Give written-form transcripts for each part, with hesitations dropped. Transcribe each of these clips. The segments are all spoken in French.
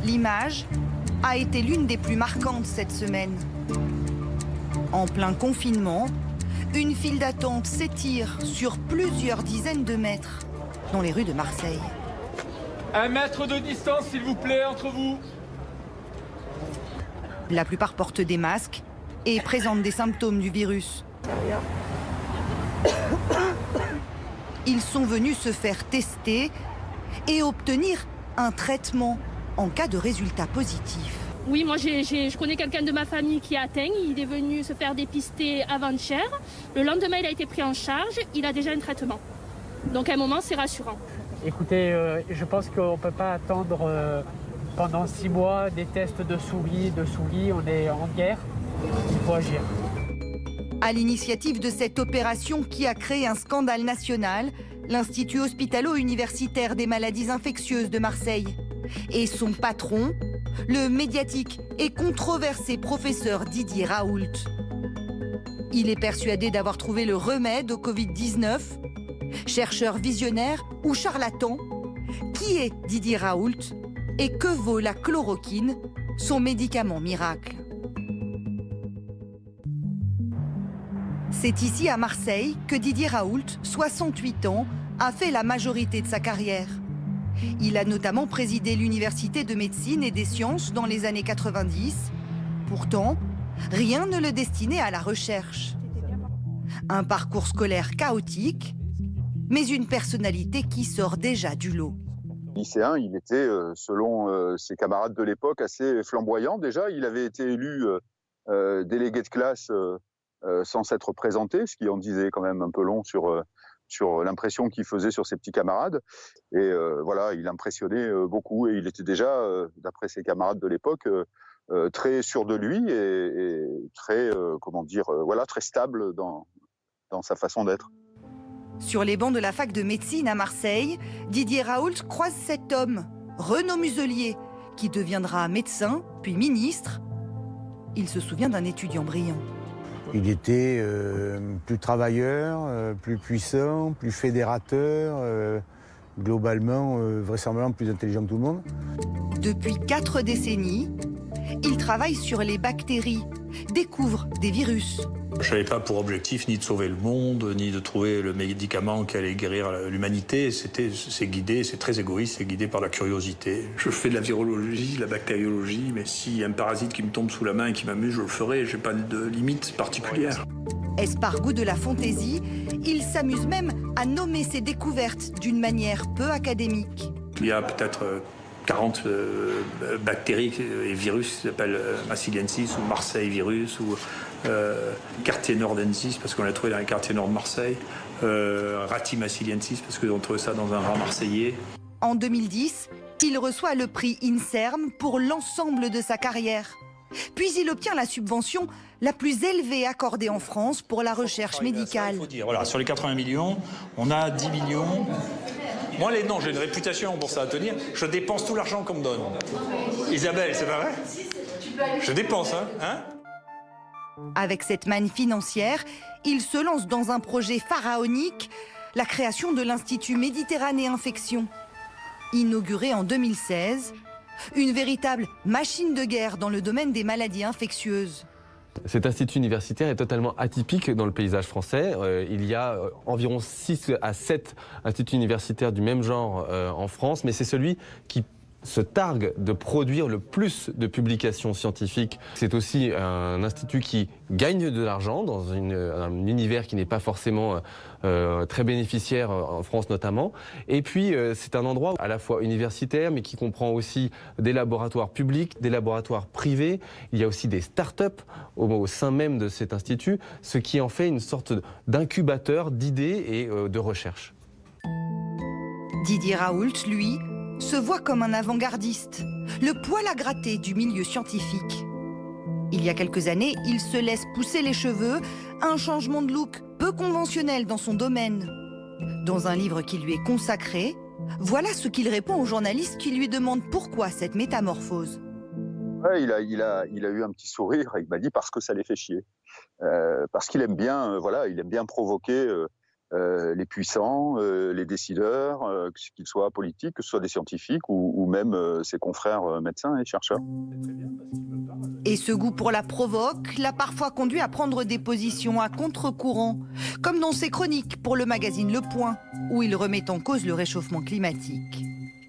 L'image a été l'une des plus marquantes cette semaine. En plein confinement, une file d'attente s'étire sur plusieurs dizaines de mètres dans les rues de Marseille. 1 mètre de distance, s'il vous plaît, entre vous. La plupart portent des masques et présentent des symptômes du virus. Ils sont venus se faire tester et obtenir un traitement en cas de résultat positif. Oui, moi je connais quelqu'un de ma famille qui est atteint. Il est venu se faire dépister avant-hier. Le lendemain, il a été pris en charge. Il a déjà un traitement. Donc à un moment, c'est rassurant. Écoutez, je pense qu'on ne peut pas attendre pendant 6 mois des tests de souris. On est en guerre. Il faut agir. À l'initiative de cette opération qui a créé un scandale national, l'Institut hospitalo-universitaire des maladies infectieuses de Marseille et son patron, le médiatique et controversé professeur Didier Raoult. Il est persuadé d'avoir trouvé le remède au Covid-19. Chercheur visionnaire ou charlatan, qui est Didier Raoult et que vaut la chloroquine, son médicament miracle? C'est ici à Marseille que Didier Raoult, 68 ans, a fait la majorité de sa carrière. Il a notamment présidé l'université de médecine et des sciences dans les années 90. Pourtant, rien ne le destinait à la recherche. Un parcours scolaire chaotique, mais une personnalité qui sort déjà du lot. Lycéen, il était, selon ses camarades de l'époque, assez flamboyant. Déjà, il avait été élu délégué de classe sans s'être présenté, ce qui en disait quand même un peu long sur l'impression qu'il faisait sur ses petits camarades. Et voilà, il impressionnait beaucoup. Et il était déjà, d'après ses camarades de l'époque, très sûr de lui et très, voilà, très stable dans sa façon d'être. Sur les bancs de la fac de médecine à Marseille, Didier Raoult croise cet homme, Renaud Muselier, qui deviendra médecin, puis ministre. Il se souvient d'un étudiant brillant. Il était plus travailleur, plus puissant, plus fédérateur, globalement, vraisemblablement plus intelligent que tout le monde. Depuis 4 décennies, il travaille sur les bactéries, découvre des virus. Je n'avais pas pour objectif ni de sauver le monde, ni de trouver le médicament qui allait guérir l'humanité. C'est guidé, c'est très égoïste, c'est guidé par la curiosité. Je fais de la virologie, de la bactériologie, mais s'il y a un parasite qui me tombe sous la main et qui m'amuse, je le ferai. Je n'ai pas de limite particulière. Est-ce par goût de la fantaisie? Il s'amuse même à nommer ses découvertes d'une manière peu académique. Il y a peut-être 40 bactéries et virus qui s'appellent Massiliensis ou Marseille virus ou Quartier nordensis parce qu'on l'a trouvé dans les quartiers nord de Marseille, Ratimaciliensis parce qu'on trouve ça dans un rat marseillais. En 2010, il reçoit le prix INSERM pour l'ensemble de sa carrière. Puis il obtient la subvention la plus élevée accordée en France pour la recherche médicale. Il faut dire, voilà, sur les 80 millions, on a 10 millions. Moi, non, j'ai une réputation pour ça à tenir. Je dépense tout l'argent qu'on me donne. Isabelle, c'est pas vrai? Je dépense, hein? Avec cette manne financière, il se lance dans un projet pharaonique, la création de l'Institut Méditerranée Infection. Inauguré en 2016, une véritable machine de guerre dans le domaine des maladies infectieuses. Cet institut universitaire est totalement atypique dans le paysage français. Il y a environ 6 à 7 instituts universitaires du même genre en France, mais c'est celui qui se targue de produire le plus de publications scientifiques. C'est aussi un institut qui gagne de l'argent dans un univers qui n'est pas forcément très bénéficiaire en France notamment. Et puis c'est un endroit à la fois universitaire mais qui comprend aussi des laboratoires publics, des laboratoires privés. Il y a aussi des start-up au sein même de cet institut, ce qui en fait une sorte d'incubateur d'idées et de recherche. Didier Raoult, lui, se voit comme un avant-gardiste, le poil à gratter du milieu scientifique. Il y a quelques années, il se laisse pousser les cheveux, un changement de look peu conventionnel dans son domaine. Dans un livre qui lui est consacré, voilà ce qu'il répond aux journalistes qui lui demandent pourquoi cette métamorphose. Ouais, il a eu un petit sourire, il m'a dit parce que ça les fait chier. Parce qu'il aime bien, il aime bien provoquer les puissants, les décideurs, qu'ils soient politiques, que ce soit des scientifiques ou même ses confrères médecins et chercheurs. Et ce goût pour la provoque l'a parfois conduit à prendre des positions à contre-courant, comme dans ses chroniques pour le magazine Le Point, où il remet en cause le réchauffement climatique.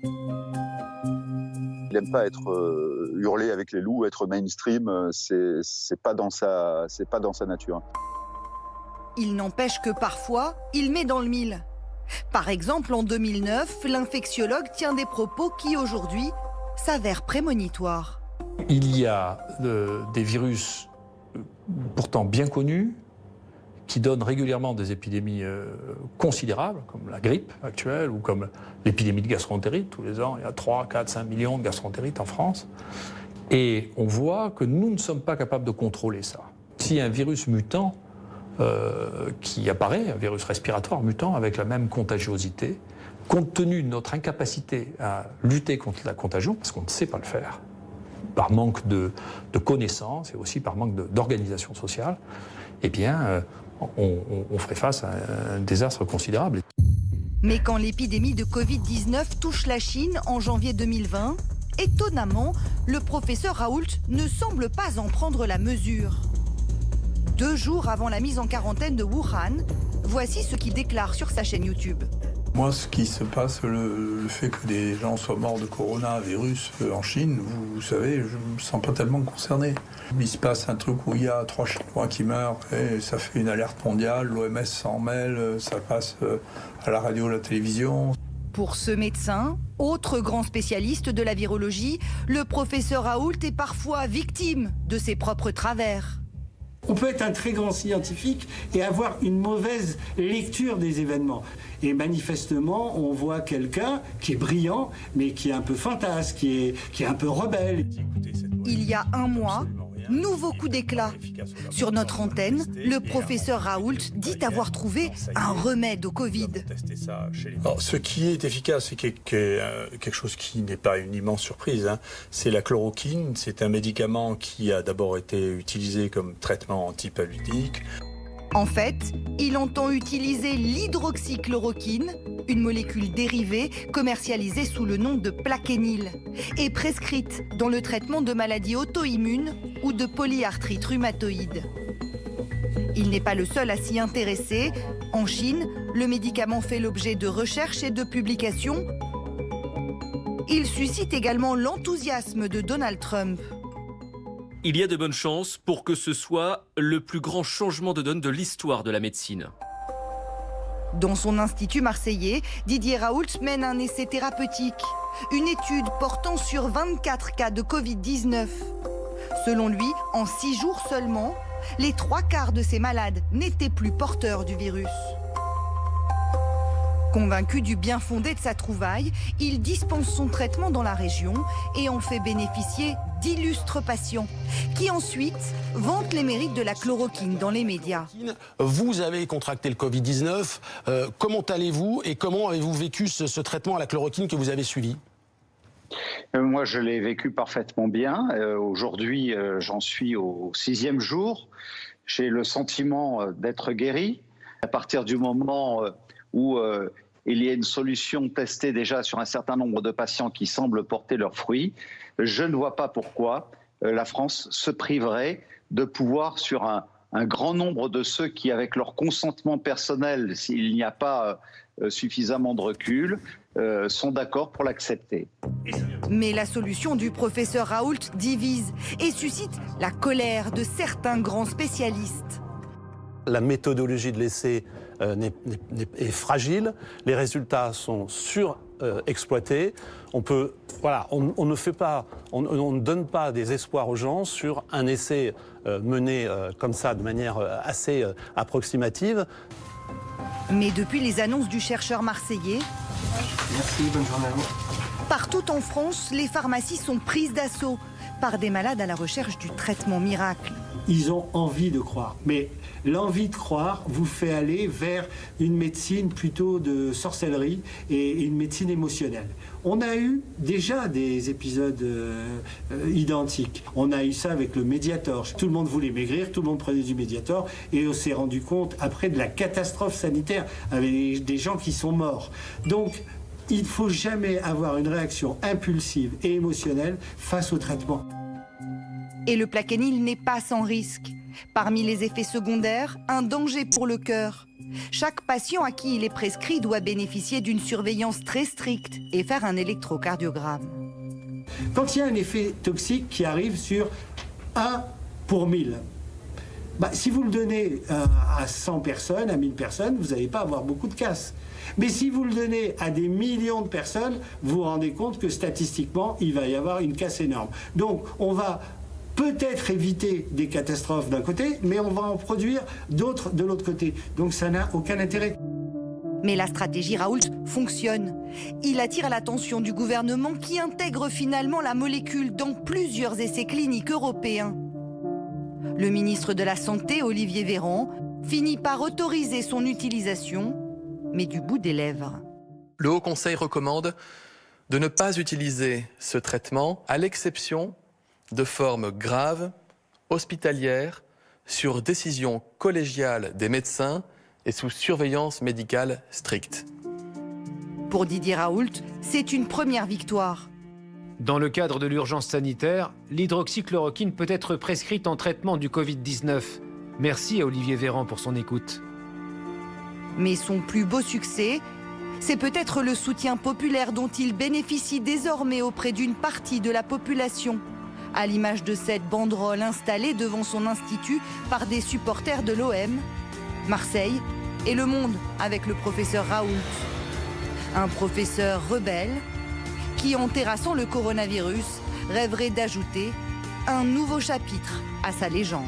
Il n'aime pas être hurlé avec les loups, être mainstream, c'est pas dans sa nature. Il n'empêche que parfois, il met dans le mille. Par exemple, en 2009, l'infectiologue tient des propos qui, aujourd'hui, s'avèrent prémonitoires. Il y a des virus pourtant bien connus qui donnent régulièrement des épidémies considérables, comme la grippe actuelle ou comme l'épidémie de gastroentérite. Tous les ans, il y a 3, 4, 5 millions de gastroentérites en France. Et on voit que nous ne sommes pas capables de contrôler ça. Si un virus mutant qui apparaît, un virus respiratoire mutant avec la même contagiosité, compte tenu de notre incapacité à lutter contre la contagion, parce qu'on ne sait pas le faire, par manque de connaissances et aussi par manque d'organisation sociale, eh bien, on ferait face à un désastre considérable. Mais quand l'épidémie de Covid-19 touche la Chine en janvier 2020, étonnamment, le professeur Raoult ne semble pas en prendre la mesure. 2 jours avant la mise en quarantaine de Wuhan, voici ce qu'il déclare sur sa chaîne YouTube. Moi, ce qui se passe, le fait que des gens soient morts de coronavirus en Chine, vous savez, je ne me sens pas tellement concerné. Il se passe un truc où il y a 3 Chinois qui meurent et ça fait une alerte mondiale, l'OMS s'en mêle, ça passe à la radio, à la télévision. Pour ce médecin, autre grand spécialiste de la virologie, le professeur Raoult est parfois victime de ses propres travers. On peut être un très grand scientifique et avoir une mauvaise lecture des événements. Et manifestement, on voit quelqu'un qui est brillant, mais qui est un peu fantasque, qui est un peu rebelle. Il y a 1 mois, nouveau coup d'éclat. Sur notre antenne, le professeur Raoult dit avoir trouvé un remède au Covid. Alors, ce qui est efficace, c'est quelque chose qui n'est pas une immense surprise. C'est la chloroquine. C'est un médicament qui a d'abord été utilisé comme traitement antipaludique. En fait, il entend utiliser l'hydroxychloroquine, une molécule dérivée commercialisée sous le nom de Plaquenil et prescrite dans le traitement de maladies auto-immunes ou de polyarthrite rhumatoïde. Il n'est pas le seul à s'y intéresser. En Chine, le médicament fait l'objet de recherches et de publications. Il suscite également l'enthousiasme de Donald Trump. Il y a de bonnes chances pour que ce soit le plus grand changement de donne de l'histoire de la médecine. Dans son institut marseillais, Didier Raoult mène un essai thérapeutique. Une étude portant sur 24 cas de Covid-19. Selon lui, en 6 jours seulement, les 3/4 de ces malades n'étaient plus porteurs du virus. Convaincu du bien fondé de sa trouvaille, il dispense son traitement dans la région et en fait bénéficier d'illustres patients qui ensuite vantent les mérites de la chloroquine dans les médias. Vous avez contracté le Covid-19. Comment allez-vous et comment avez-vous vécu ce traitement à la chloroquine que vous avez suivi ? Moi, je l'ai vécu parfaitement bien. Aujourd'hui, j'en suis au 6e jour. J'ai le sentiment d'être guéri. À partir du moment où il y a une solution testée déjà sur un certain nombre de patients qui semblent porter leurs fruits, je ne vois pas pourquoi la France se priverait de pouvoir, sur un grand nombre de ceux qui, avec leur consentement personnel, s'il n'y a pas suffisamment de recul, sont d'accord pour l'accepter. Mais la solution du professeur Raoult divise et suscite la colère de certains grands spécialistes. La méthodologie de l'essai est fragile, les résultats sont surexploités. On ne donne pas des espoirs aux gens sur un essai mené comme ça de manière assez approximative. Mais depuis les annonces du chercheur marseillais, Merci, bonne journée à vous. Partout en France, les pharmacies sont prises d'assaut par des malades à la recherche du traitement miracle. ils ont envie de croire. Mais l'envie de croire vous fait aller vers une médecine plutôt de sorcellerie et une médecine émotionnelle. On a eu déjà des épisodes identiques. On a eu ça avec le Mediator. Tout le monde voulait maigrir, tout le monde prenait du Mediator et on s'est rendu compte après de la catastrophe sanitaire avec des gens qui sont morts. Donc, il ne faut jamais avoir une réaction impulsive et émotionnelle face au traitement. Et le Plaquenil n'est pas sans risque. Parmi les effets secondaires, un danger pour le cœur. Chaque patient à qui il est prescrit doit bénéficier d'une surveillance très stricte et faire un électrocardiogramme. Quand il y a un effet toxique qui arrive sur 1 pour 1000, si vous le donnez à 100 personnes, à 1000 personnes, vous n'allez pas avoir beaucoup de casse. Mais si vous le donnez à des millions de personnes, vous vous rendez compte que statistiquement, il va y avoir une casse énorme. Donc, on va peut-être éviter des catastrophes d'un côté, mais on va en produire d'autres de l'autre côté. Donc, ça n'a aucun intérêt. Mais la stratégie Raoult fonctionne. Il attire l'attention du gouvernement qui intègre finalement la molécule dans plusieurs essais cliniques européens. Le ministre de la Santé, Olivier Véran, finit par autoriser son utilisation, mais du bout des lèvres. Le Haut Conseil recommande de ne pas utiliser ce traitement, à l'exception de formes graves, hospitalières, sur décision collégiale des médecins et sous surveillance médicale stricte. Pour Didier Raoult, c'est une première victoire. Dans le cadre de l'urgence sanitaire, l'hydroxychloroquine peut être prescrite en traitement du Covid-19. Merci à Olivier Véran pour son écoute. Mais son plus beau succès, c'est peut-être le soutien populaire dont il bénéficie désormais auprès d'une partie de la population, à l'image de cette banderole installée devant son institut par des supporters de l'OM, Marseille et Le Monde avec le professeur Raoult. Un professeur rebelle qui, en terrassant le coronavirus, rêverait d'ajouter un nouveau chapitre à sa légende.